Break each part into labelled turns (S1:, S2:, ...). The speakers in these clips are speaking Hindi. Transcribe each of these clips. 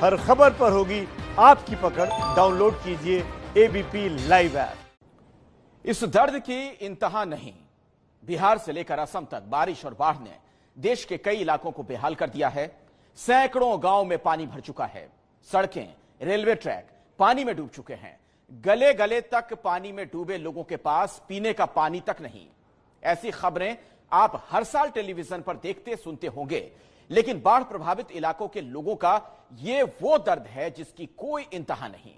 S1: हर खबर पर होगी आपकी पकड़। डाउनलोड कीजिए एबीपी लाइव ऐप।
S2: इस दर्द की इंतहा नहीं। बिहार से लेकर असम तक बारिश और बाढ़ ने देश के कई इलाकों को बेहाल कर दिया है। सैकड़ों गांव में पानी भर चुका है। सड़कें, रेलवे ट्रैक पानी में डूब चुके हैं। गले गले तक पानी में डूबे लोगों के पास पीने का पानी तक नहीं। ऐसी खबरें आप हर साल टेलीविजन पर देखते सुनते होंगे, लेकिन बाढ़ प्रभावित इलाकों के लोगों का यह वो दर्द है जिसकी कोई इंतहा नहीं।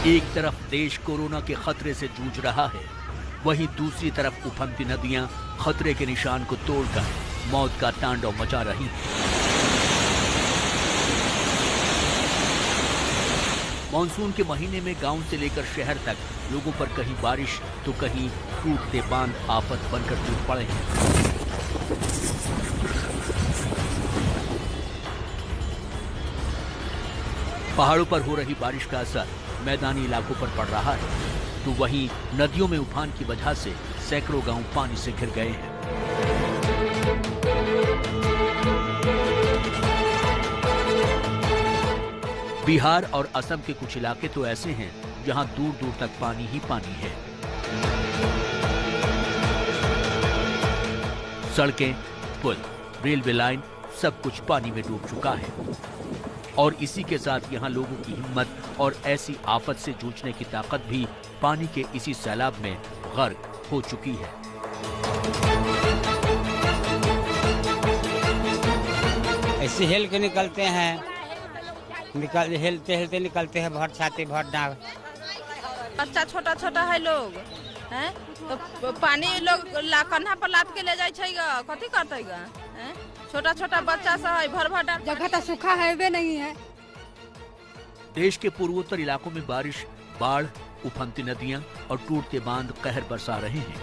S3: एक तरफ देश कोरोना के खतरे से जूझ रहा है, वहीं दूसरी तरफ उफनती नदियां खतरे के निशान को तोड़कर मौत का तांडव मचा रही हैं। मानसून के महीने में गांव से लेकर शहर तक लोगों पर कहीं बारिश तो कहीं टूटते बांध आफत बनकर टूट पड़े हैं। पहाड़ों पर हो रही बारिश का असर मैदानी इलाकों पर पड़ रहा है, तो वहीं नदियों में उफान की वजह से सैकड़ों गांव पानी से घिर गए हैं। बिहार और असम के कुछ इलाके तो ऐसे हैं जहां दूर दूर तक पानी ही पानी है। सड़कें, पुल, रेलवे लाइन सब कुछ पानी में डूब चुका है और इसी के साथ यहाँ लोगों की हिम्मत और ऐसी आफत से जूझने की ताकत भी पानी के इसी सैलाब में गर्क हो चुकी है।
S4: ऐसे हेल के निकलते हैं, हेलते हेलते निकलते हैं, भर छाती भर डाल।
S5: बच्चा छोटा छोटा है लोग हैं, तो पानी लोग कन्हा पर लाद के ले जाए छै, कथी करते गा? छोटा छोटा बच्चा सब है, भर भर डाल।
S6: जगह तो सूखा है वे नहीं है।
S3: देश के पूर्वोत्तर इलाकों में बारिश, बाढ़, उफनती नदियां और टूटते बांध कहर बरसा रहे हैं।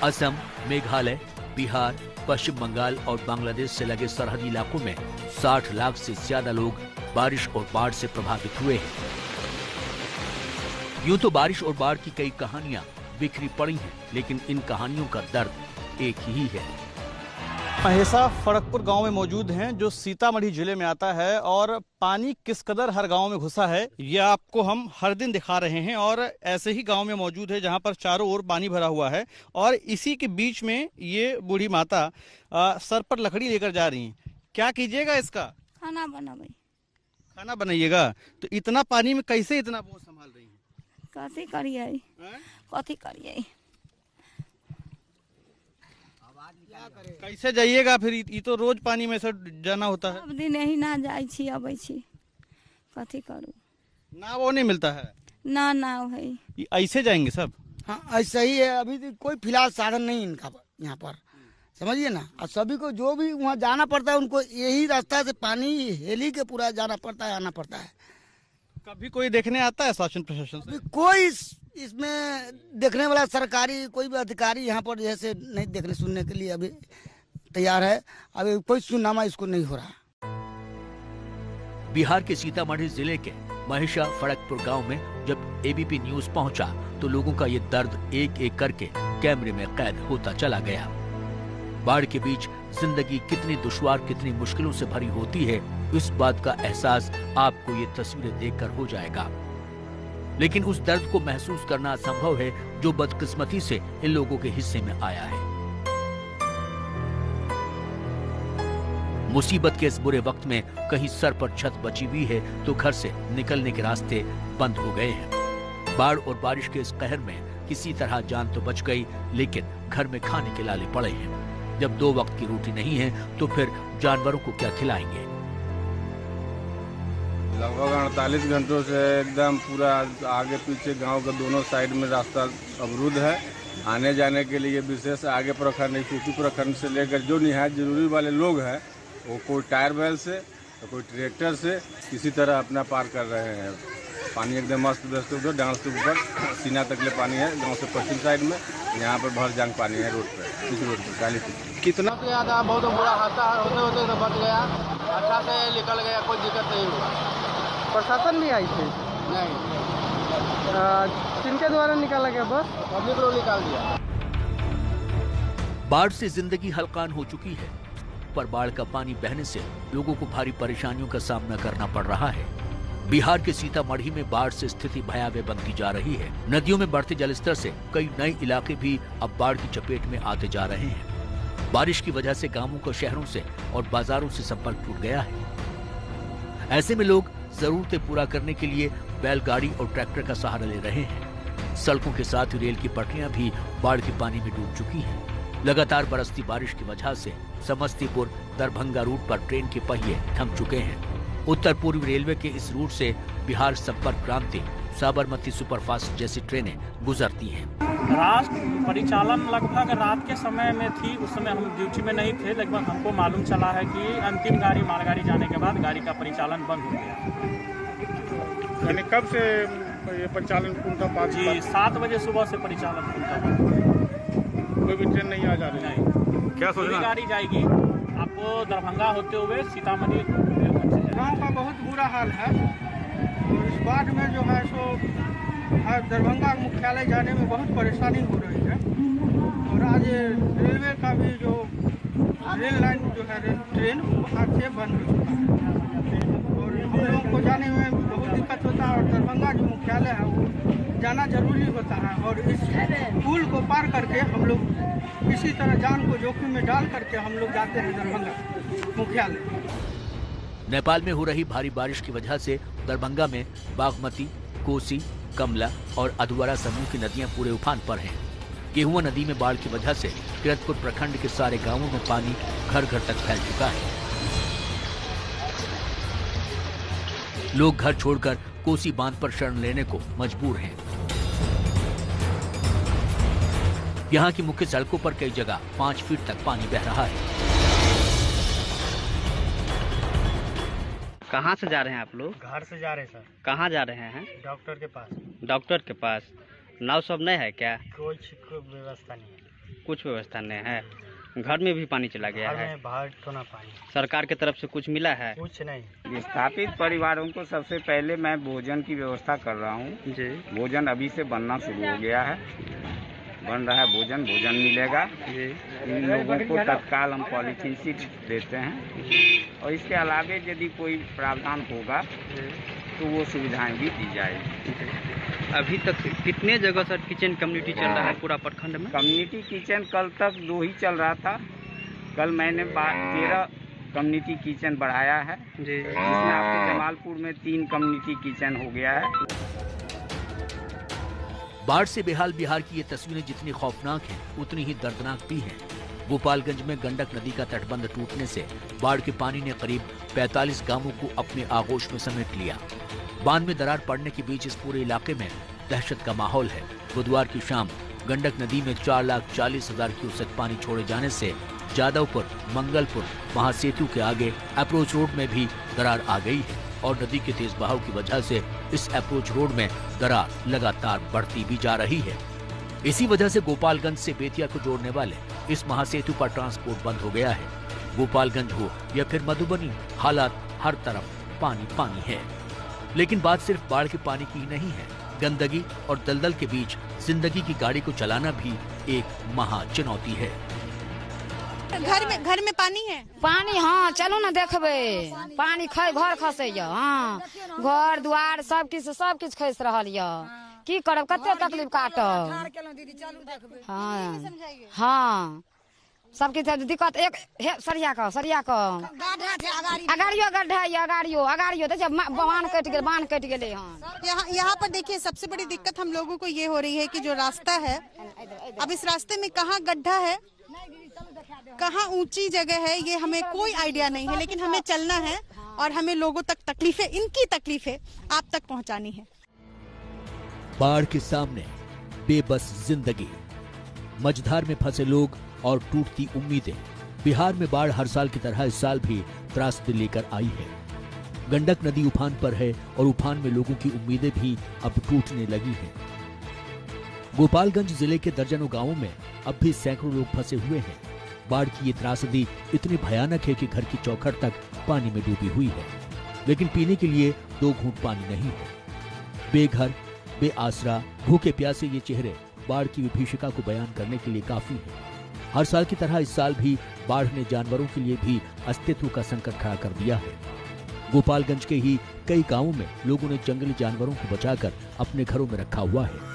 S3: असम, मेघालय, बिहार, पश्चिम बंगाल और बांग्लादेश से लगे सरहदी इलाकों में 60 लाख से ज्यादा लोग बारिश और बाढ़ से प्रभावित हुए हैं। यूं तो बारिश और बाढ़ की कई कहानियां बिखरी पड़ी हैं, लेकिन इन कहानियों का दर्द एक ही है।
S7: महेसा फड़कपुर गांव में मौजूद हैं, जो सीतामढ़ी जिले में आता है, और पानी किस कदर हर गांव में घुसा है ये आपको हम हर दिन दिखा रहे हैं। और ऐसे ही गांव में मौजूद है जहां पर चारों ओर पानी भरा हुआ है और इसी के बीच में ये बूढ़ी माता सर पर लकड़ी लेकर जा रही हैं। क्या कीजिएगा इसका?
S6: खाना बनावे।
S7: खाना बनाइएगा। तो इतना पानी में कैसे इतना बोझ संभाल रही हैं?
S6: कथी करिए, कथी करिए?
S7: कैसे जाइएगा फिर? ये तो रोज पानी में से जाना होता है।
S6: सब दिन यही ना जाई छी, अबै छी, कथी करूं?
S7: ना वो नहीं मिलता है
S6: ना है।
S7: ये ऐसे जाएंगे सब?
S8: हाँ ऐसा ही है। अभी तो कोई फिलहाल साधन नहीं इनका यहाँ पर, समझिए ना। और सभी को जो भी वहाँ जाना पड़ता है उनको यही रास्ता से पानी हेली के पूरा जाना पड़ता है, आना पड़ता है।
S7: कभी कोई देखने आता है शासन प्रशासन से?
S8: कोई इसमें देखने वाला सरकारी कोई भी अधिकारी यहाँ पर जैसे नहीं देखने सुनने के लिए अभी तैयार है। अभी कोई सुननामा इसको नहीं हो रहा।
S3: बिहार के सीतामढ़ी जिले के महेसा फड़कपुर गांव में जब एबीपी न्यूज पहुंचा तो लोगों का ये दर्द एक एक करके कैमरे में कैद होता चला गया। बाढ़ के बीच जिंदगी कितनी दुश्वार, कितनी मुश्किलों से भरी होती है, इस बात का एहसास आपको ये तस्वीरें देखकर हो जाएगा। लेकिन उस दर्द को महसूस करना असंभव है जो बदकिस्मती से इन लोगों के हिस्से में आया है। मुसीबत के इस बुरे वक्त में कहीं सर पर छत बची हुई है तो घर से निकलने के रास्ते बंद हो गए हैं। बाढ़ और बारिश के इस कहर में किसी तरह जान तो बच गई, लेकिन घर में खाने के लाले पड़े हैं। जब 2 वक्त की रोटी नहीं है तो फिर जानवरों को क्या खिलाएंगे?
S9: लगभग 48 घंटों से एकदम पूरा आगे पीछे गांव के दोनों साइड में रास्ता अवरुद्ध है। आने जाने के लिए विशेष आगे प्रखंड, सूखी प्रखंड से लेकर जो निहायत जरूरी वाले लोग हैं वो कोई टायर बैल से तो कोई ट्रैक्टर से किसी तरह अपना पार कर रहे हैं। पानी एकदम मस्त उधर से उधर, डांस से ऊपर सीना तक ले पानी है। गांव से पश्चिम साइड में यहाँ पर भर जांग पानी है रोड पे, इस रोड पर काली।
S10: कितना तो याद बहुत बुरा हादसा होते होते तो बच गया, अच्छा से निकल गया, कोई दिक्कत नहीं हुआ।
S11: प्रशासन भी आई थी?
S10: नहीं।
S11: किनके द्वारा निकाला गया बस?
S10: पब्लिक लोग निकाल दिया।
S3: बाढ़ से जिंदगी हलकान हो चुकी है, पर बाढ़ का पानी बहने से लोगों को भारी परेशानियों का सामना करना पड़ रहा है। बिहार के सीतामढ़ी में बाढ़ से स्थिति भयावह बनती जा रही है। नदियों में बढ़ते जलस्तर से कई नए इलाके भी अब बाढ़ की चपेट में आते जा रहे हैं। बारिश की वजह से गांवों का शहरों से और बाजारों से संपर्क टूट गया है। ऐसे में लोग जरूरतें पूरा करने के लिए बैलगाड़ी और ट्रैक्टर का सहारा ले रहे हैं। सड़कों के साथ रेल की पटरियां भी बाढ़ के पानी में डूब चुकी हैं। लगातार बरसती बारिश की वजह से समस्तीपुर दरभंगा रूट पर ट्रेन के पहिए थम चुके हैं। उत्तर पूर्वी रेलवे के इस रूट से बिहार संपर्क क्रांति, साबरमती सुपरफास्ट जैसी ट्रेनें गुजरती हैं।
S11: राष्ट्र परिचालन लगभग रात के समय में थी, उस समय हम ड्यूटी में नहीं थे। लगभग हमको मालूम चला है कि अंतिम गाड़ी मालगाड़ी जाने के बाद गाड़ी का परिचालन बंद हो गया।
S10: यानी कब से ये परिचालन पूर्णतः?
S11: जी 7 बजे सुबह से परिचालन पूर्णतः।
S10: कोई भी ट्रेन नहीं आ जा रही?
S11: नहीं।
S10: क्या सोचना?
S11: गाड़ी जाएगी आपको दरभंगा होते हुए सीतामढ़ी।
S10: गाँव का बहुत बुरा हाल है और इस बाढ़ में जो है सो दरभंगा मुख्यालय जाने में बहुत परेशानी हो रही है। और आज रेलवे का भी जो रेल लाइन जो है ट्रेन आज से बंद हो चुका है और हम लोगों को जाने में बहुत दिक्कत होता है। और दरभंगा जो मुख्यालय है वो जाना जरूरी होता है और इस पुल को पार करके हम लोग किसी तरह जान को जोखिम में डाल करके हम लोग जाते हैं दरभंगा मुख्यालय।
S3: नेपाल में हो रही भारी बारिश की वजह से दरभंगा में बागमती, कोसी, कमला और अधवारा समूह की नदियां पूरे उफान पर हैं। गेहुआ नदी में बाढ़ की वजह से किरतपुर प्रखंड के सारे गांवों में पानी घर घर तक फैल चुका है। लोग घर छोड़कर कोसी बांध पर शरण लेने को मजबूर हैं। यहाँ की मुख्य सड़कों पर कई जगह 5 फीट तक पानी बह रहा है।
S12: कहाँ से जा रहे हैं आप लोग?
S11: घर से जा रहे हैं सर।
S12: कहाँ जा रहे हैं?
S11: डॉक्टर के पास।
S12: डॉक्टर के पास। नाव सब नहीं है क्या?
S11: कोई व्यवस्था नहीं है।
S12: कुछ व्यवस्था नहीं है। घर में भी पानी चला गया है?
S11: बाहर ठोना पानी।
S12: सरकार की तरफ से कुछ मिला है?
S11: कुछ नहीं।
S13: विस्थापित परिवारों को सबसे पहले मैं भोजन की व्यवस्था कर रहा हूँ
S12: जी।
S13: भोजन अभी से बनना शुरू हो गया है, बन रहा है भोजन मिलेगा। इन लोगों को तत्काल हम पॉलीथीन सीट देते हैं और इसके अलावा यदि कोई प्रावधान होगा तो वो सुविधाएं भी दी जाएगी।
S12: अभी तक कितने जगह सर किचन कम्युनिटी चल रहा है पूरा प्रखंड में?
S13: कम्युनिटी किचन कल तक 2 ही चल रहा था। कल मैंने 13 कम्युनिटी किचन बढ़ाया है जी, जिसमें आपके जमालपुर में 3 कम्युनिटी किचन हो गया है।
S3: बाढ़ से बेहाल बिहार की ये तस्वीरें जितनी खौफनाक हैं, उतनी ही दर्दनाक भी हैं। गोपालगंज में गंडक नदी का तटबंध टूटने से बाढ़ के पानी ने करीब 45 गांवों को अपने आगोश में समेट लिया। बांध में दरार पड़ने के बीच इस पूरे इलाके में दहशत का माहौल है। बुधवार की शाम गंडक नदी में 4,40,000 क्यूसेक पानी छोड़े जाने से जादवपुर, मंगलपुर महासेतु के आगे अप्रोच रोड में भी दरार आ गई है और नदी के तेज बहाव की वजह से इस अप्रोच रोड में दरार लगातार बढ़ती भी जा रही है। इसी वजह से गोपालगंज से बेतिया को जोड़ने वाले इस महासेतु पर ट्रांसपोर्ट बंद हो गया है। गोपालगंज हो या फिर मधुबनी, हालात हर तरफ पानी पानी है। लेकिन बात सिर्फ बाढ़ के पानी की ही नहीं है। गंदगी और दलदल के बीच जिंदगी की गाड़ी को चलाना भी एक महा चुनौती है।
S14: घर में पानी है?
S15: पानी हाँ, चलो ना देखबे। पानी घर खसे हाँ, घर द्वार सब किछ खस रहल य। की करब, कते तकलीफ काटब। हाँ सब किछ दिक्कत। एक सरिया का अगाड़ियो गड्ढा है, अगाड़ियो तो बांध कट गेले हन।
S14: यहाँ पर देखिए सबसे बड़ी दिक्कत हम लोगों को ये हो रही है कि जो रास्ता है, अब इस रास्ते में कहाँ गड्ढा है, कहाँ ऊंची जगह है, ये हमें कोई आइडिया नहीं है। लेकिन हमें चलना है और हमें लोगों तक तकलीफें, इनकी तकलीफें आप तक पहुंचानी है।
S3: बाढ़ के सामने बेबस जिंदगी, मझधार में फंसे लोग और टूटती उम्मीदें। बिहार में बाढ़ हर साल की तरह इस साल भी त्रासदी लेकर आई है। गंडक नदी उफान पर है और उफान में लोगों की उम्मीदें भी अब टूटने लगी हैं। गोपालगंज जिले के दर्जनों गांवों में अब भी सैकड़ों लोग फंसे हुए हैं। बाढ़ की ये त्रासदी इतनी भयानक है कि घर की चौखट तक पानी में डूबी हुई है, लेकिन पीने के लिए 2 घूंट पानी नहीं है। बेघर, बेआसरा, भूखे प्यासे ये चेहरे बाढ़ की विभीषिका को बयान करने के लिए काफी है। हर साल की तरह इस साल भी बाढ़ ने जानवरों के लिए भी अस्तित्व का संकट खड़ा कर दिया है। गोपालगंज के ही कई गांवों में लोगों ने जंगली जानवरों को बचाकर अपने घरों में रखा हुआ है।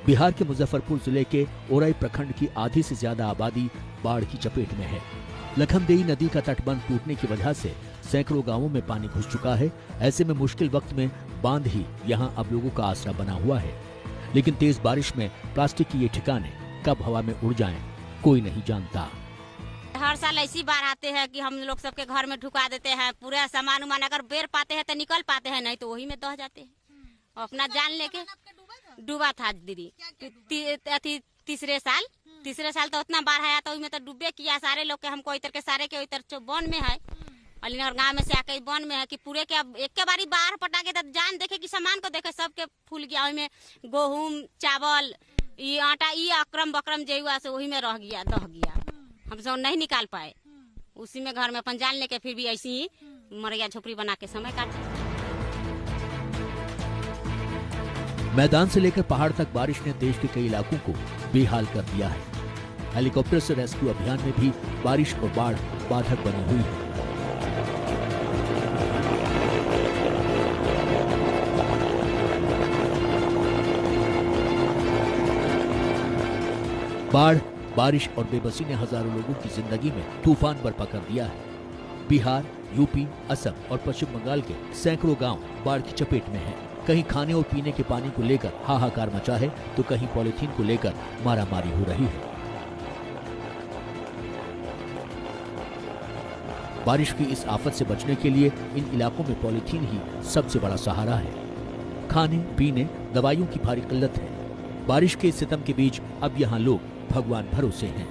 S3: बिहार के मुजफ्फरपुर जिले के ओरई प्रखंड की आधी से ज्यादा आबादी बाढ़ की चपेट में है। लखनदेई नदी का तटबंध टूटने की वजह से सैकड़ों गांवों में पानी घुस चुका है। ऐसे में मुश्किल वक्त में बांध ही यहां अब लोगों का आसरा बना हुआ है, लेकिन तेज बारिश में प्लास्टिक के ये ठिकाने कब हवा में उड़ जाएं, कोई नहीं जानता।
S16: हर साल ऐसी बाढ़ आते हैं कि हम लोग सबके घर में ढुका देते हैं। पूरा सामान उमान अगर बेर पाते हैं तो निकल पाते हैं, नहीं तो वही में दह जाते हैं। अपना जान लेके डूबा था दीदी। तीसरे साल तो उतना बाढ़ आया तो उसमें तो डूबे किया। सारे लोग के हमको इधर के सारे के इधर वन में है, अलीनगर गांव में से आके वन में है कि पूरे के अब एक के बारी बाढ़ पटा के जान देखे कि सामान को देखे सबके फूल गया। में गेहूं, चावल, ये आटा, ये अक्रम बक्रम जो हुआ से वही में रह गया, दह गया। हम सब नहीं निकाल पाए, उसी में घर में अपन जान लेके फिर भी ऐसी ही मरिया झोपड़ी बना के समय काटे।
S3: मैदान से लेकर पहाड़ तक बारिश ने देश के कई इलाकों को बेहाल कर दिया है। हेलीकॉप्टर से रेस्क्यू अभियान में भी बारिश और बाढ़ बाधक बनी हुई है। बाढ़, बारिश और बेबसी ने हजारों लोगों की जिंदगी में तूफान बरपा कर दिया है। बिहार, यूपी, असम और पश्चिम बंगाल के सैकड़ों गांव बाढ़ की चपेट में हैं। कहीं खाने और पीने के पानी को लेकर हाहाकार मचा है, तो कहीं पॉलीथीन को लेकर मारामारी हो रही है। बारिश की इस आफत से बचने के लिए इन इलाकों में पॉलीथीन ही सबसे बड़ा सहारा है। खाने, पीने, दवाइयों की भारी किल्लत है। बारिश के सितम के बीच अब यहाँ लोग भगवान भरोसे हैं।